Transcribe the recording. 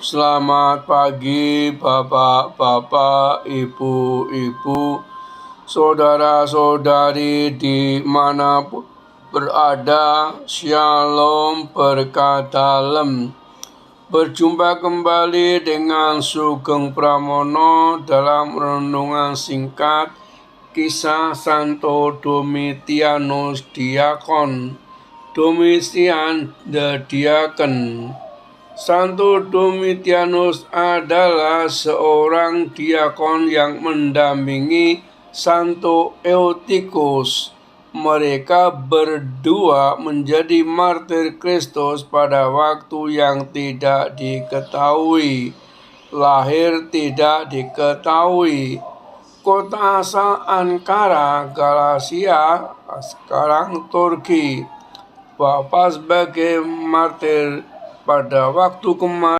Selamat pagi Bapak-bapak, Ibu-ibu, saudara-saudari dimanapun berada. Shalom, berkat dalem. Berjumpa kembali dengan Sugeng Pramono dalam renungan singkat kisah Santo Domitianus Diakon. Domitian the Diakon. Santo Domitianus adalah seorang diakon yang mendampingi Santo Eutychus. Mereka berdua menjadi martir Kristus pada waktu yang tidak diketahui. Lahir tidak diketahui. Kota asal Ankara, Galatia, sekarang Turki. Bapak sebagai martir pada waktu kemarin